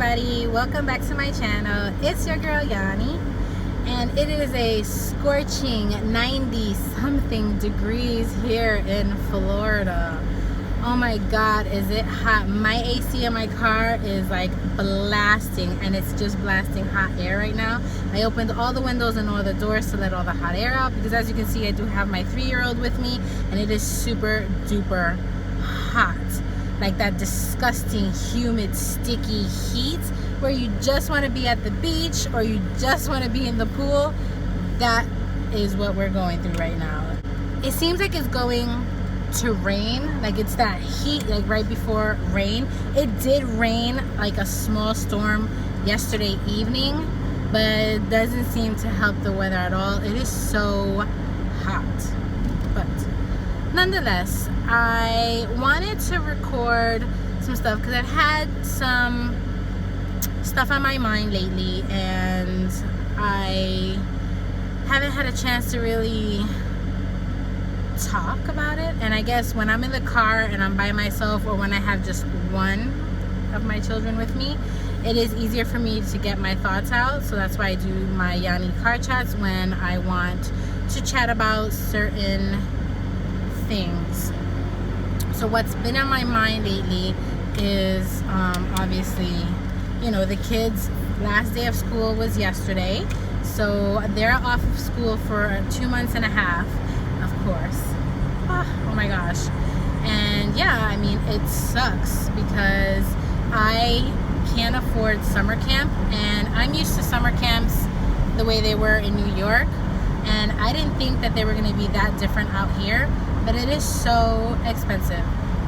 everybody, welcome back to my channel. It's your girl Yanni, and it is a scorching 90 something degrees here in Florida. Oh my god, is it hot. My AC in my car is like blasting, and it's just blasting hot air right now. I opened all the windows and all the doors to let all the hot air out because, as you can see, I do have my 3-year-old with me, and it is super duper hot. Like that disgusting, humid, sticky heat where you just want to be at the beach or you just want to be in the pool. That is what we're going through right now. It seems like it's going to rain. Like it's that heat, like right before rain. It did rain like a small storm yesterday evening, but it doesn't seem to help the weather at all. It is so hot. But nonetheless, I wanted to record some stuff because I've had some stuff on my mind lately, and I haven't had a chance to really talk about it. And I guess when I'm in the car and I'm by myself, or when I have just one of my children with me, it is easier for me to get my thoughts out. So that's why I do my Yanni car chats when I want to chat about certain things. So what's been on my mind lately is obviously, you know, the kids' last day of school was yesterday, so they're off of school for 2 months and a half, of course. Oh my gosh. And yeah, I mean, it sucks because I can't afford summer camp, and I'm used to summer camps the way they were in New York, and I didn't think that they were going to be that different out here. But it is so expensive.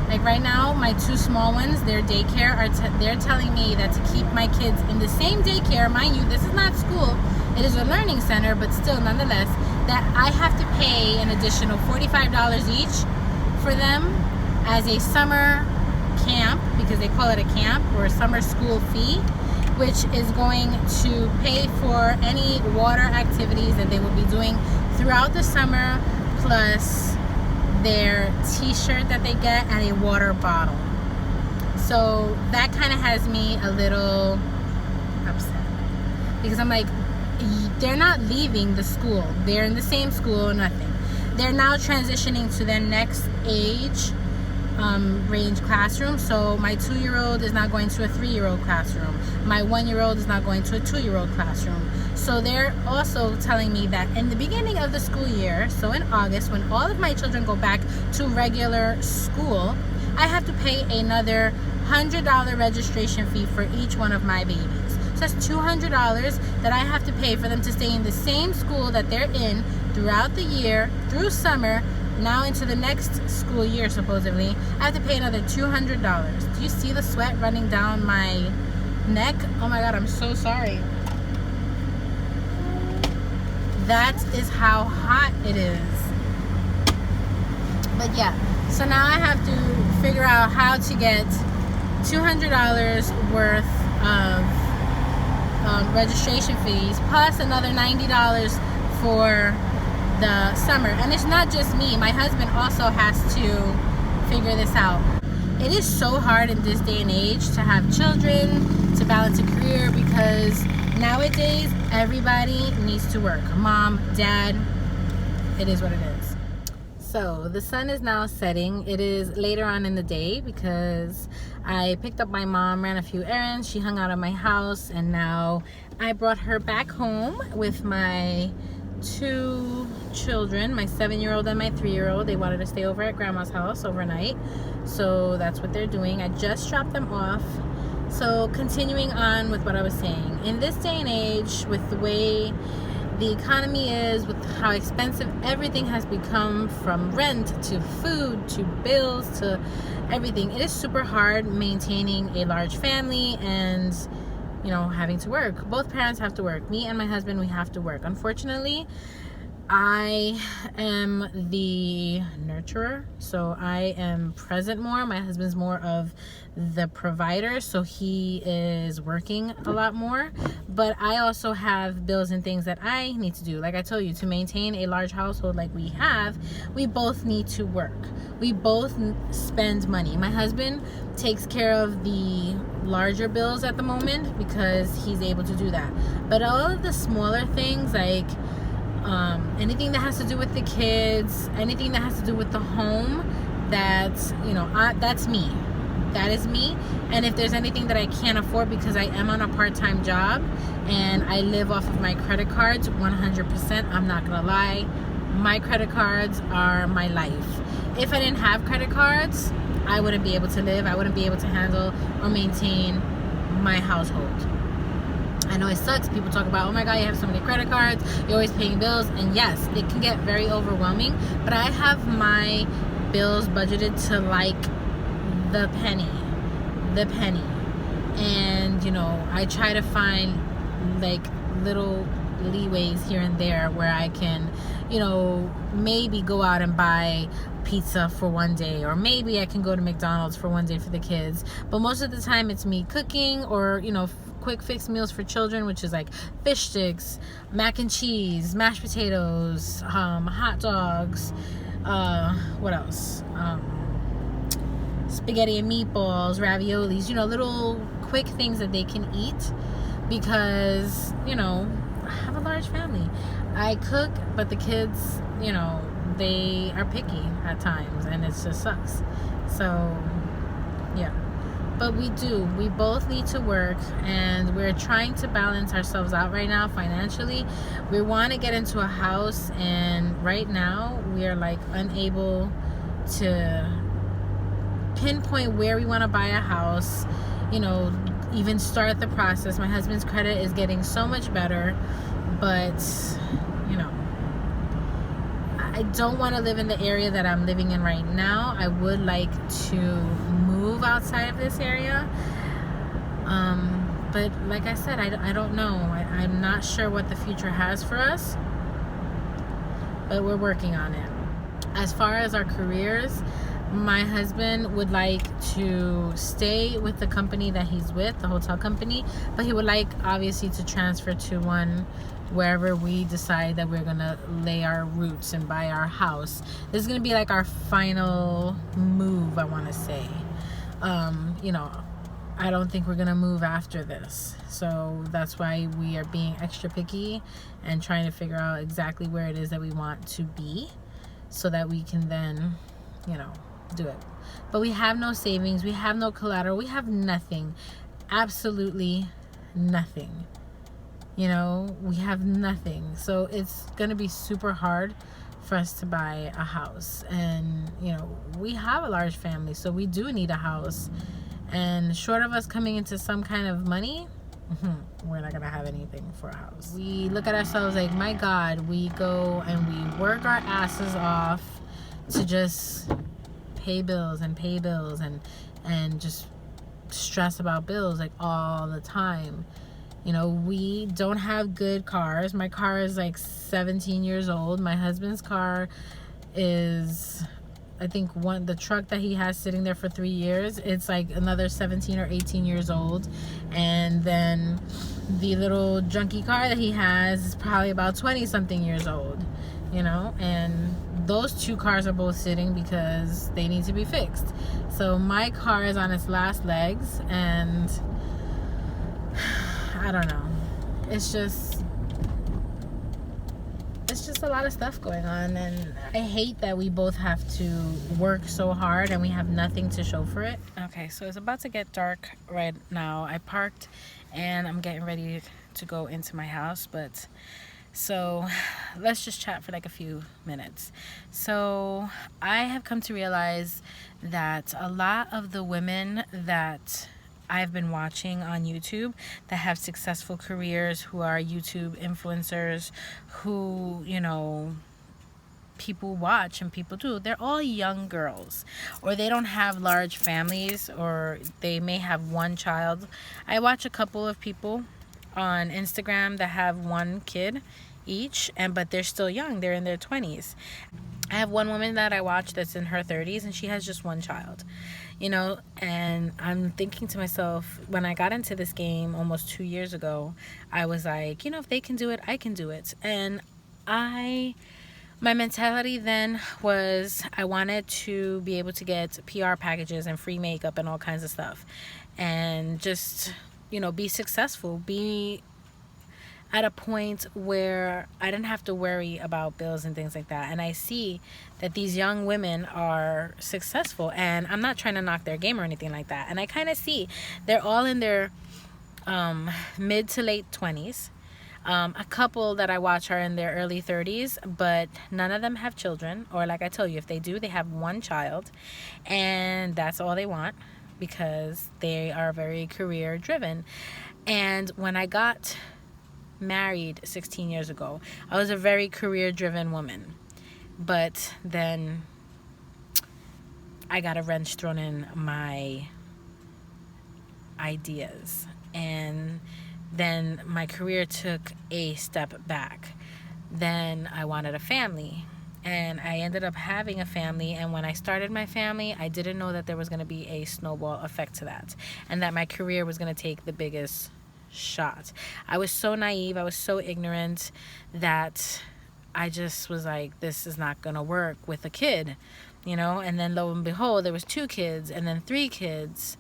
Like right now, my 2 small ones, their daycare, they're telling me that to keep my kids in the same daycare, mind you, this is not school, it is a learning center, but still, nonetheless, that I have to pay an additional $45 each for them as a summer camp, because they call it a camp, or a summer school fee, which is going to pay for any water activities that they will be doing throughout the summer, plus their t-shirt that they get and a water bottle. So that kind of has me a little upset, because I'm like, they're not leaving the school, they're in the same school, nothing. They're now transitioning to their next age range classroom. So my 2-year-old is not going to a 3-year-old classroom, my 1-year-old is not going to a 2-year-old classroom. So they're also telling me that in the beginning of the school year, so in August, when all of my children go back to regular school, I have to pay another $100 registration fee for each one of my babies. So that's $200 that I have to pay for them to stay in the same school that they're in throughout the year, through summer, now into the next school year supposedly. I have to pay another $200. Do you see the sweat running down my neck? Oh my god, I'm so sorry. That is how hot it is. But yeah, so now I have to figure out how to get $200 worth of registration fees, plus another $90 for the summer. And it's not just me, my husband also has to figure this out. It is so hard in this day and age to have children, to balance a career, because nowadays everybody needs to work. Mom, dad, it is what it is. So the sun is now setting. It is later on in the day because I picked up my mom, ran a few errands, she hung out at my house, and now I brought her back home with my 2 children, my 7-year-old and my 3-year-old. They wanted to stay over at grandma's house overnight, so that's what they're doing. I just dropped them off. So continuing on with what I was saying, in this day and age, with the way the economy is, with how expensive everything has become, from rent to food to bills to everything, it is super hard maintaining a large family and, you know, having to work. Both parents have to work. Me and my husband, we have to work. Unfortunately, I am the nurturer, so I am present more. My husband's more of the provider, so he is working a lot more. But I also have bills and things that I need to do. Like I told you, to maintain a large household like we have, we both need to work. We both spend money. My husband takes care of the larger bills at the moment because he's able to do that. But all of the smaller things, like anything that has to do with the kids, anything that has to do with the home, that's, that's me. That is me. And if there's anything that I can't afford because I am on a part-time job and I live off of my credit cards, 100%, I'm not gonna lie, my credit cards are my life. If I didn't have credit cards, I wouldn't be able to live. I wouldn't be able to handle or maintain my household. I know it sucks. People talk about, oh my God, you have so many credit cards, you're always paying bills. And yes, it can get very overwhelming, but I have my bills budgeted to like the penny. And, I try to find like little leeways here and there where I can, maybe go out and buy pizza for one day, or maybe I can go to McDonald's for one day for the kids. But most of the time it's me cooking, or quick fix meals for children, which is like fish sticks, mac and cheese, mashed potatoes, hot dogs, what else, spaghetti and meatballs, raviolis, little quick things that they can eat, because I have a large family. I cook, but the kids, they are picky at times, and it just sucks. So yeah, but we both need to work, and we're trying to balance ourselves out right now financially. We want to get into a house, and right now we are like unable to pinpoint where we want to buy a house, even start the process. My husband's credit is getting so much better, but I don't want to live in the area that I'm living in right now. I would like to move outside of this area, but like I said, I don't know. I'm not sure what the future has for us, but we're working on it. As far as our careers, my husband would like to stay with the company that he's with, the hotel company, but he would like obviously to transfer to one wherever we decide that we're gonna lay our roots and buy our house. This is gonna be like our final move, I want to say. I don't think we're gonna move after this, so that's why we are being extra picky and trying to figure out exactly where it is that we want to be, so that we can then do it. But we have no savings, we have no collateral, we have nothing, absolutely nothing. We have nothing, so it's gonna be super hard for us to buy a house. And we have a large family, so we do need a house, and short of us coming into some kind of money, we're not gonna have anything for a house. We look at ourselves like, my God, we go and we work our asses off to just pay bills and just stress about bills like all the time. We don't have good cars. My car is like 17 years old. My husband's car is, I think, the truck that he has sitting there for 3 years, it's like another 17 or 18 years old. And then the little junky car that he has is probably about 20 something years old, and those two cars are both sitting because they need to be fixed. So my car is on its last legs, and I don't know, it's just a lot of stuff going on, and I hate that we both have to work so hard and we have nothing to show for it. Okay, so it's about to get dark right now. I parked and I'm getting ready to go into my house, but so let's just chat for like a few minutes. So I have come to realize that a lot of the women that I've been watching on YouTube that have successful careers, who are YouTube influencers, who people watch and people do, they're all young girls, or they don't have large families, or they may have one child. I watch a couple of people on Instagram that have one kid, each, but they're still young. They're in their 20s. I have one woman that I watch that's in her 30s, and she has just one child, you know. And I'm thinking to myself, when I got into this game almost 2 years ago, I was like, you know, if they can do it, I can do it. And my mentality then was I wanted to be able to get PR packages and free makeup and all kinds of stuff, and just, you know, be successful, be at a point where I didn't have to worry about bills and things like that. And I see that these young women are successful, and I'm not trying to knock their game or anything like that. And I kind of see they're all in their mid to late 20s. A couple that I watch are in their early 30s, but none of them have children, or like I told you, if they do, they have one child, and that's all they want, because they are very career driven. And when I got married 16 years ago, I was a very career driven woman, but then I got a wrench thrown in my ideas, and then my career took a step back. Then I wanted a family, and I ended up having a family. And when I started my family, I didn't know that there was going to be a snowball effect to that, and that my career was going to take the biggest shot. I was so naive, I was so ignorant, that I just was like, this is not gonna work with a kid, you know. And then lo and behold, there was 2 kids, and then 3 kids,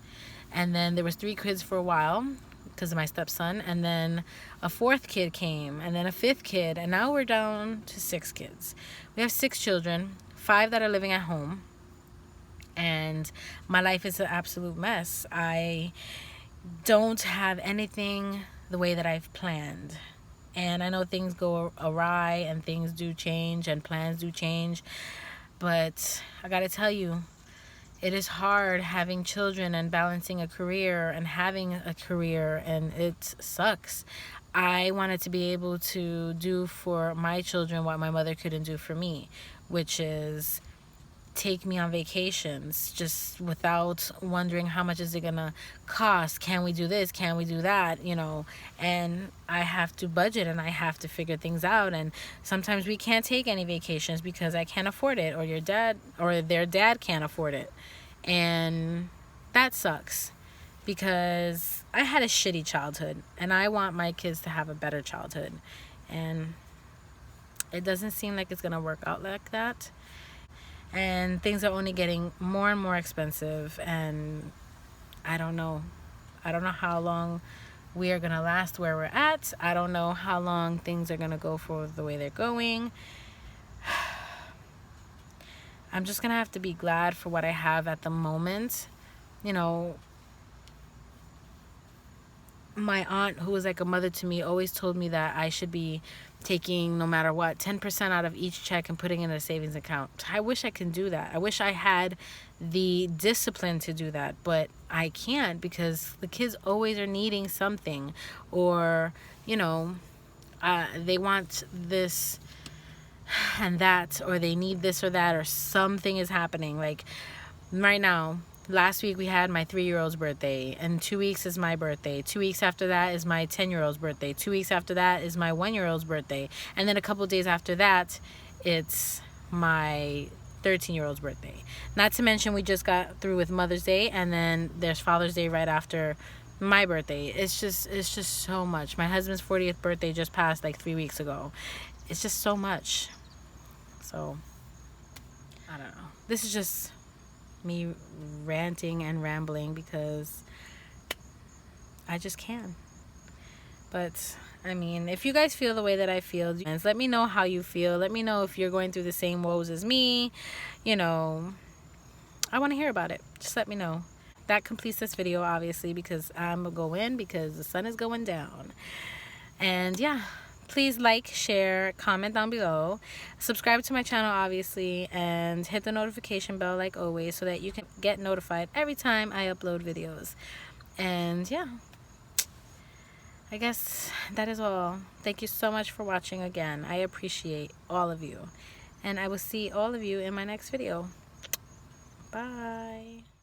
and then there was 3 kids for a while because of my stepson, and then a 4th kid came, and then a 5th kid, and now we're down to 6 kids. We have 6 children, 5 that are living at home, and my life is an absolute mess. I don't have anything the way that I've planned, and I know things go awry and things do change and plans do change, but I gotta tell you, it is hard having children and balancing a career and having a career, and it sucks. I wanted to be able to do for my children what my mother couldn't do for me, which is take me on vacations just without wondering how much is it gonna cost, can we do this, can we do that, you know. And I have to budget, and I have to figure things out, and sometimes we can't take any vacations because I can't afford it, or your dad or their dad can't afford it, and that sucks, because I had a shitty childhood, and I want my kids to have a better childhood, and it doesn't seem like it's gonna work out like that. And things are only getting more and more expensive, and I don't know how long we are gonna last where we're at. I don't know how long things are gonna go for the way they're going. I'm just gonna have to be glad for what I have at the moment. You know, my aunt, who was like a mother to me, always told me that I should be taking, no matter what, 10% out of each check and putting it in a savings account. I wish I can do that. I wish I had the discipline to do that, but I can't, because the kids always are needing something, or, you know, they want this and that, or they need this or that, or something is happening. Like right now, last week we had my 3-year-old's birthday, and 2 weeks is my birthday. 2 weeks after that is my 10-year-old's birthday. 2 weeks after that is my 1-year-old's birthday. And then a couple days after that, it's my 13-year-old's birthday. Not to mention, we just got through with Mother's Day, and then there's Father's Day right after my birthday. It's just so much. My husband's 40th birthday just passed like 3 weeks ago. It's just so much. So, I don't know. This is just me ranting and rambling because I just can. But I mean, if you guys feel the way that I feel, let me know how you feel. Let me know if you're going through the same woes as me. You know, I want to hear about it. Just let me know. That completes this video, obviously, because I'm gonna go in because the sun is going down. And yeah, please like, share, comment down below, subscribe to my channel, obviously, and hit the notification bell like always, so that you can get notified every time I upload videos. And yeah, I guess that is all. Thank you so much for watching again. I appreciate all of you, and I will see all of you in my next video. Bye.